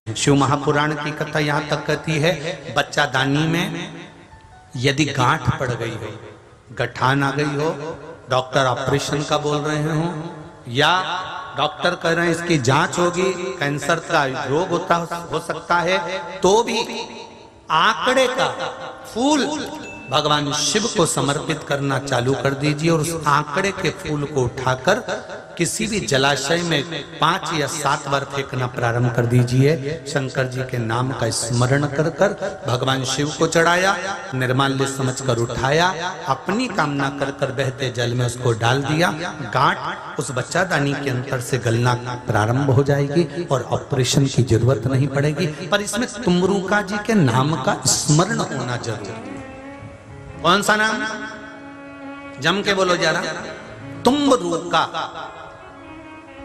शिव महापुराण की कथा यहाँ तक कहती है, बच्चा दानी में यदि गांठ पड़ गई हो, गठान आ गई हो, डॉक्टर ऑपरेशन का बोल रहे हो, या डॉक्टर कह रहे हैं इसकी जांच होगी, कैंसर का रोग हो सकता है, तो भी आंकड़े का फूल भगवान शिव को समर्पित करना चालू कर दीजिए और उस आंकड़े के फूल को उठाकर किसी भी जलाशय में 5 या 7 बार फेंकना प्रारंभ कर दीजिए। शंकर जी के नाम का स्मरण कर कर भगवान शिव को चढ़ाया, निर्माल्य समझकर उठाया, अपनी कामना कर कर बहते जल में उसको डाल दिया। गांठ उस बच्चादानी के अंतर से गलना प्रारंभ हो जाएगी और ऑपरेशन की जरूरत नहीं पड़ेगी। पर इसमें तुमरुका जी के नाम का स्मरण होना जरूरी है। कौन सा नाम? जम के बोलो जरा। तुमरुका।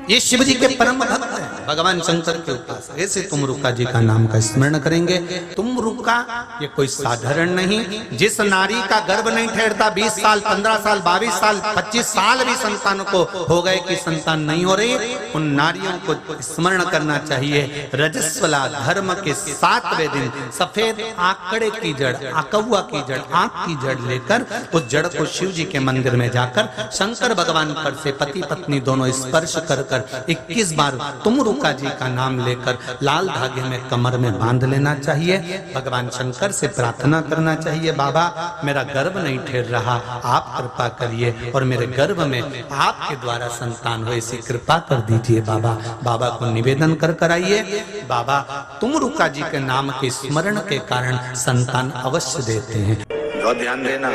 ये शिव जी के परम भक्त हैं, भगवान शंकर के उपासक। ऐसे तुमरुका जी का नाम का स्मरण करेंगे। तुमरुका ये कोई साधारण नहीं। जिस नारी का गर्भ नहीं ठहरता, 20 साल 15 साल 22 साल 25 साल भी संतान को हो गए कि संतान नहीं हो रही, उन नारियों को स्मरण करना चाहिए। रजस्वला धर्म के 7वें दिन सफेद आंकड़े की जड़, आकौआ की जड़, आंख की जड़ लेकर उस जड़ को शिव जी के मंदिर में जाकर शंकर भगवान पर से पति पत्नी दोनों स्पर्श कर 21 बार तुमरुका जी का नाम लेकर लाल धागे में कमर में बांध लेना चाहिए। भगवान शंकर से प्रार्थना करना चाहिए, बाबा मेरा गर्भ नहीं ठहर रहा, आप कृपा करिए और मेरे गर्भ में आपके द्वारा संतान हो, ऐसी कृपा कर दीजिए बाबा। बाबा को निवेदन कर कर आइए, बाबा तुमरुका जी के नाम के स्मरण के कारण संतान अवश्य देते हैं। बहुत ध्यान देना,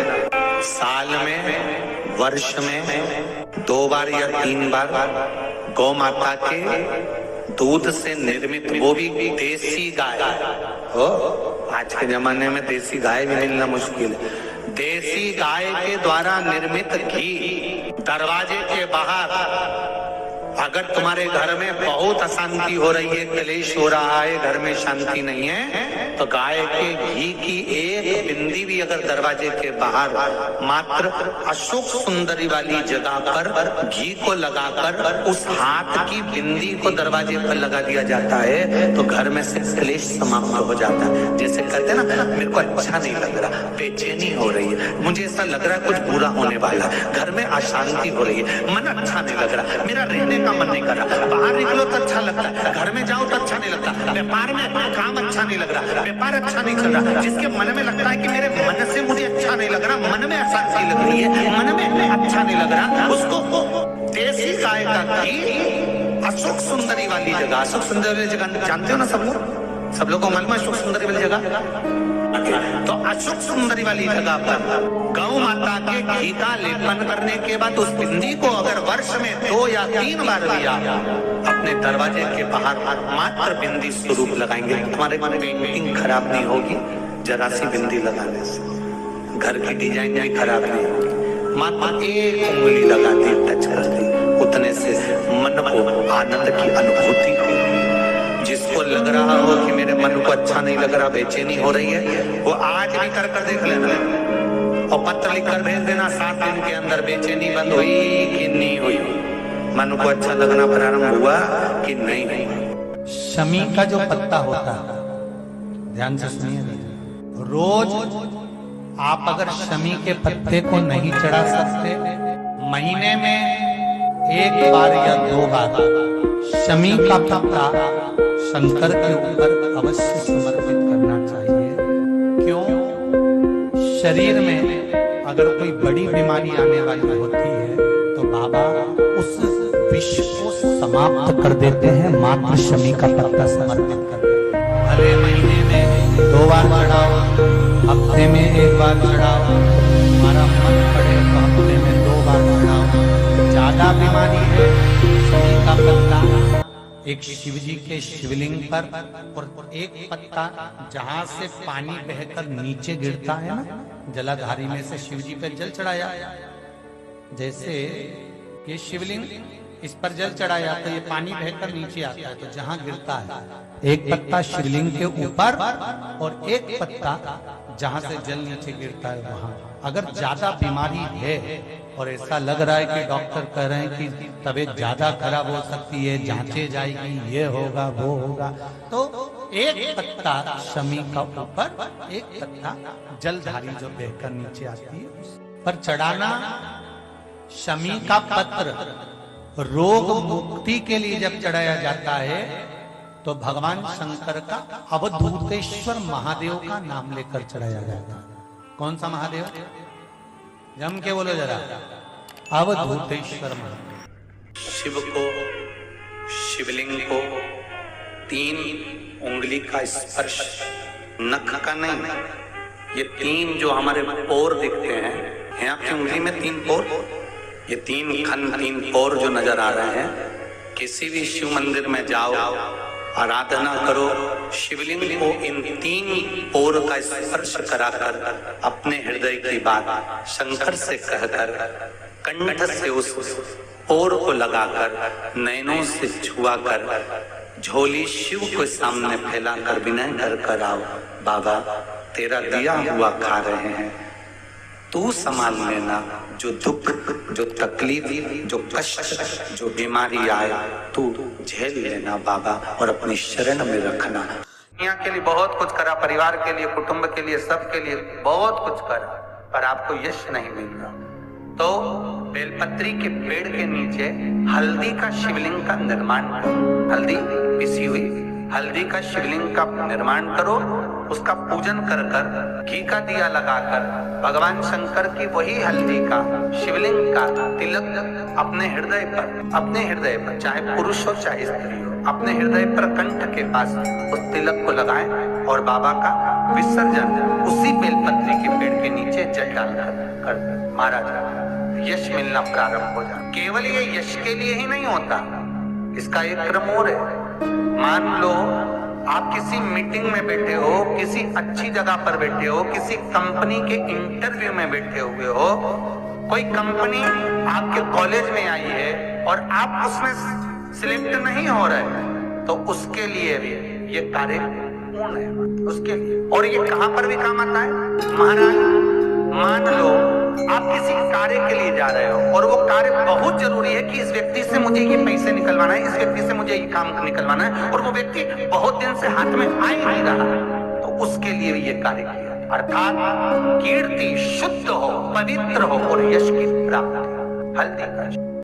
साल में वर्ष में 2 बार या 3 बार गौ माता के दूध से निर्मित, वो भी देसी गाय हो। आज के जमाने में देसी गाय भी मिलना मुश्किल है। देसी गाय के द्वारा निर्मित घी दरवाजे के बाहर, अगर तुम्हारे घर में बहुत अशांति हो रही है, क्लेश हो रहा है, घर में शांति नहीं है, तो गाय के घी की एक बिंदी भी अगर दरवाजे के बाहर मात्र अशोक सुंदरी वाली जगह पर घी को लगाकर उस हाथ की बिंदी को दरवाजे पर लगा दिया जाता है, तो घर में से क्लेश समाप्त हो जाता है। जैसे कहते हैं ना, मेरे को अच्छा नहीं लग रहा, बेचैनी हो रही है, मुझे ऐसा लग रहा है कुछ बुरा होने वाला है, घर में अशांति हो रही है, मन अच्छा नहीं लग रहा, मेरा रहने का मन नहीं कर रहा, बाहर निकलो तो अच्छा लगता है, घर में जाओ तो अच्छा नहीं लगता, व्यापार में काम अच्छा नहीं लग रहा, व्यापार अच्छा नहीं चल रहा। जिसके मन में लगता है कि मेरे मन से मुझे अच्छा नहीं लग रहा, मन में अशांति लग रही है, मन में अच्छा नहीं लग रहा, उसको देसी गाय का घी अशोक सुंदरी वाली जगह, अशोक सुंदरी वाली जगह जानते हो ना सब लोग को मालूम है अशोक सुंदरी वाली जगह। तो अशोक सुंदरी वाली जगह पर गौ माता के घी का लेपन करने के बाद उस बिंदी को अगर वर्ष में 2 या 3 बार लिया, अपने दरवाजे के बाहर मात्र बिंदी स्वरूप लगाएंगे, तुम्हारे पेंटिंग खराब नहीं होगी। जरा सी बिंदी लगाने से घर की डिजाइन भी खराब नहीं होगी। मात्र एक उंगली लगाती, टच करती, उतने से मन को आनंद की अनुभूति होगी। जिसको लग रहा हो कि मेरे मन को अच्छा नहीं लग रहा, बेचैनी हो रही है, वो आज भी कर कर देख लेना और पत्र लिख कर भेज देना, 7 दिन के अंदर बेचैनी बंद हुई कि नहीं हुई, मन को अच्छा लगना प्रारंभ हुआ कि नहीं हुआ। शमी का जो पत्ता होता है, ध्यान से सुनिए, रोज आप अगर शमी के पत्ते को नहीं चढ़ा सकते, महीने में 1 बार या 2 बार शमी का पत्ता शंकर के ऊपर अवश्य समर्पित करना चाहिए। क्यों? शरीर में अगर कोई बड़ी बीमारी आने वाली होती है तो बाबा उस विष को समाप्त कर देते हैं, मात्र शमी का पत्ता समर्पित करते हैं। भले महीने में 2 बार चढ़ाओ, हफ्ते में 1 बार चढ़ाओ, हमारा मन पड़े तो हफ्ते में 2 बार चढ़ाओ। ज्यादा बीमारी है, शमी का पत्ता एक शिवजी के शिवलिंग पर और एक पत्ता जहां से पानी बहकर नीचे गिरता है ना, जलाधारी में से शिवजी पर जल चढ़ाया, जैसे ये शिवलिंग इस पर जल चढ़ाया तो ये पानी बहकर नीचे आता है, तो जहां गिरता है एक पत्ता शिवलिंग के ऊपर और एक पत्ता जहां से जल नीचे गिरता है वहां। अगर ज्यादा बीमारी है और ऐसा लग रहा है कि डॉक्टर कह रहे हैं कि तबीयत ज्यादा खराब हो सकती है, जांचे जाएगी, ये होगा वो होगा, तो एक पत्ता शमी का ऊपर, एक पत्ता जलधारी जो बहकर नीचे आती है उस पर चढ़ाना। शमी का पत्र रोग मुक्ति के लिए जब चढ़ाया जाता है तो भगवान शंकर का अवधूतेश्वर महादेव का नाम लेकर चढ़ाया जाता है। कौन सा महादेव? जम के बोलो जरा, अवधूतेश्वर महादेव। शिव को, शिवलिंग को 3 उंगली का स्पर्श, नख का नहीं, ये 3 जो हमारे पोर दिखते हैं, हैं आपकी उंगली में 3 पोर, ये 3 खन 3 पोर जो नजर आ रहे हैं, किसी भी शिव मंदिर में जाओ, आराधना करो, शिवलिंग को इन 3 पोर का स्पर्श कराकर अपने हृदय की बात शंकर से कहकर, कंठ से उस पोर को लगाकर, नैनों से छुआकर, झोली शिव के सामने फैलाकर विनय कर आओ, बाबा तेरा दिया हुआ खा रहे हैं, तू संभाल लेना, जो दुख, जो तकलीफ, जो कष्ट, जो बीमारी आए तू झेल लेना बाबा, और अपनी शरण में रखना। दुनिया के लिए बहुत कुछ करा, परिवार के लिए, कुटुंब के लिए, सबके लिए बहुत कुछ करा, पर आपको यश नहीं मिल रहा, तो बेलपत्री के पेड़ के नीचे हल्दी का शिवलिंग का निर्माण करो। हल्दी पिसी हुई हल्दी का शिवलिंग का निर्माण करो, उसका पूजन कर कर, घी का दिया लगाकर भगवान शंकर की वही हल्दी का शिवलिंग का तिलक अपने हृदय पर, चाहे पुरुष हो चाहे स्त्री हो, अपने हृदय पर कंठ के पास उस तिलक को लगाएं और बाबा का विसर्जन उसी बेलपत्री के पेड़ के नीचे जल डालकर कर मारा जाए, यश मिलना प्रारंभ हो जाए। केवल ये यश के लिए ही नहीं होता, इसका एक क्रम और है। मान लो आप किसी मीटिंग में बैठे हो, किसी अच्छी जगह पर बैठे हो, किसी कंपनी के इंटरव्यू में बैठे हुए हो, कोई कंपनी आपके कॉलेज में आई है और आप उसमें सिलेक्ट नहीं हो रहे, तो उसके लिए भी ये कार्य पूर्ण है, उसके लिए। और ये कहां पर भी काम आता है महाराज, मान लो आप किसी कार्य के लिए जा रहे हो और वो कार्य बहुत जरूरी है कि इस व्यक्ति से मुझे ये पैसे निकलवाना है, इस व्यक्ति से मुझे ये काम निकलवाना है, और वो व्यक्ति बहुत दिन से हाथ में आ ही नहीं रहा, तो उसके लिए ये कार्य किया, अर्थात कीर्ति शुद्ध हो, पवित्र हो और यश की प्राप्ति। हल्दी का